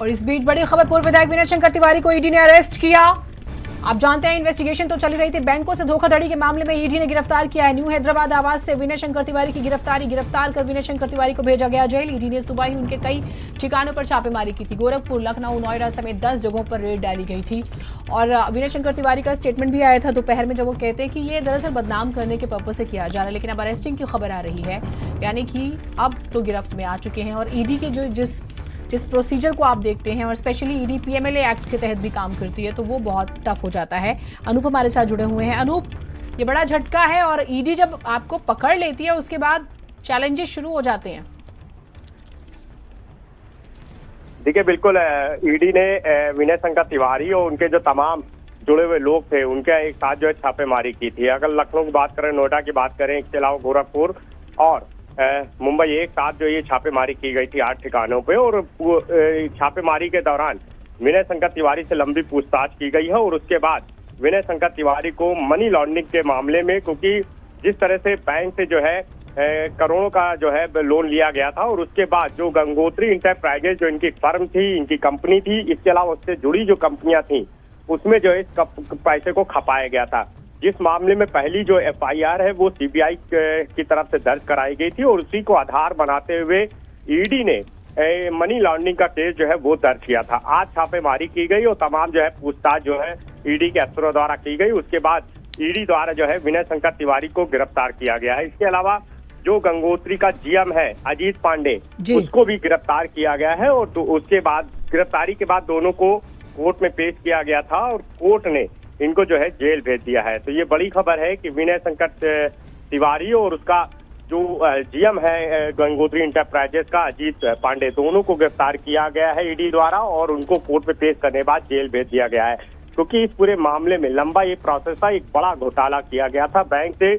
और इस बीच बड़ी खबर, पूर्व विधायक विनय शंकर तिवारी को ईडी ने अरेस्ट किया। आप जानते हैं इन्वेस्टिगेशन तो चली रही थी। बैंकों से धोखाधड़ी के मामले में ईडी ने गिरफ्तार किया है। न्यू हैदराबाद आवास से विनय शंकर तिवारी की गिरफ्तार कर विनय शंकर तिवारी को भेजा गया जेल। ईडी ने सुबह ही उनके कई ठिकानों पर छापेमारी की थी। गोरखपुर, लखनऊ, नोएडा समेत 10 जगहों पर रेड डाली गई थी। और विनय शंकर तिवारी का स्टेटमेंट भी आया था दोपहर में, जब वो कहते हैं कि ये दरअसल बदनाम करने के पर्पज से किया जा रहा है। लेकिन अब अरेस्टिंग की खबर आ रही है, यानी कि अब तो गिरफ्त में आ चुके हैं। और ईडी के जो जिस प्रोसीजर को आप देखते हैं, और स्पेशली ईडी पीएमएलए एक्ट के तहत भी काम करती है, तो वो बहुत टफ हो जाता है। अनूप हमारे साथ जुड़े हुए हैं। अनूप, ये बड़ा झटका है और ईडी जब आपको पकड़ लेती है उसके बाद चैलेंजेस शुरू हो जाते हैं। देखिए, बिल्कुल ईडी ने विनय शंकर तिवारी और उनके जो तमाम जुड़े हुए लोग थे उनके एक साथ जो है छापेमारी की थी। अगर लखनऊ की बात करें, नोएडा की बात करें, इसके अलावा गोरखपुर और मुंबई, एक साथ जो ये छापेमारी की गई थी 8 ठिकानों पे। और छापेमारी के दौरान विनय शंकर तिवारी से लंबी पूछताछ की गई है। और उसके बाद विनय शंकर तिवारी को मनी लॉन्ड्रिंग के मामले में, क्योंकि जिस तरह से बैंक से जो है करोड़ों का जो है लोन लिया गया था, और उसके बाद जो गंगोत्री इंटरप्राइजेज जो इनकी फर्म थी, इनकी कंपनी थी, इसके अलावा उससे जुड़ी जो कंपनियां थी, उसमें जो है इस पैसे को खपाया गया था। जिस मामले में पहली जो एफआईआर है वो सीबीआई की तरफ से दर्ज कराई गई थी, और उसी को आधार बनाते हुए ईडी ने मनी लॉन्ड्रिंग का केस जो है वो दर्ज किया था। आज छापेमारी की गई और तमाम जो है पूछताछ जो है ईडी के अफसरों द्वारा की गई। उसके बाद ईडी द्वारा जो है विनय शंकर तिवारी को गिरफ्तार किया गया है। इसके अलावा जो गंगोत्री का जीएम है अजीत पांडे, उसको भी गिरफ्तार किया गया है। और तो उसके बाद गिरफ्तारी के बाद दोनों को कोर्ट में पेश किया गया था और कोर्ट ने इनको जो है जेल भेज दिया है। तो ये बड़ी खबर है कि विनय शंकर तिवारी और उसका जो जीएम है गंगोत्री इंटरप्राइजेस का अजीत पांडे, दोनों को गिरफ्तार किया गया है ईडी द्वारा, और उनको कोर्ट में पेश करने के बाद जेल भेज दिया गया है। क्योंकि इस पूरे मामले में लंबा ये प्रोसेस था, एक बड़ा घोटाला किया गया था। बैंक से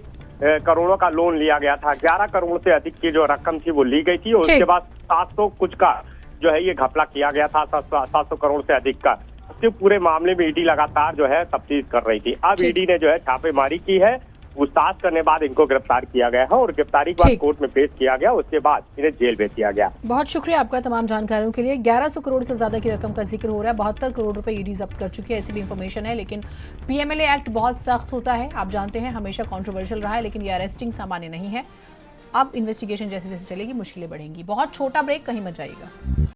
करोड़ों का लोन लिया गया था, 11 करोड़ से अधिक की जो रकम थी वो ली गई थी। और उसके बाद 700 कुछ का जो है ये घपला किया गया था, 700 करोड़ से अधिक का। इसके पूरे मामले में ईडी लगातार जो है तफ्तीश कर रही थी। अब ईडी ने जो है छापेमारी की है, पूछताछ करने बाद इनको गिरफ्तार किया गया है, और गिरफ्तारी के बाद कोर्ट में पेश किया गया। उसके बाद इन्हें जेल भेज दिया गया। बहुत शुक्रिया आपका तमाम जानकारियों के लिए। 1100 करोड़ से ज्यादा की रकम का जिक्र हो रहा है। 72 करोड़ रुपए ईडी जब्त कर चुकी है, ऐसी भी इंफॉर्मेशन है। लेकिन पीएमएलए एक्ट बहुत सख्त होता है, आप जानते हैं, हमेशा कॉन्ट्रोवर्शियल रहा है। लेकिन ये अरेस्टिंग सामान्य नहीं है। अब इन्वेस्टिगेशन जैसे जैसे चलेगी मुश्किलें बढ़ेंगी। बहुत छोटा ब्रेक, कहीं मत जाइएगा।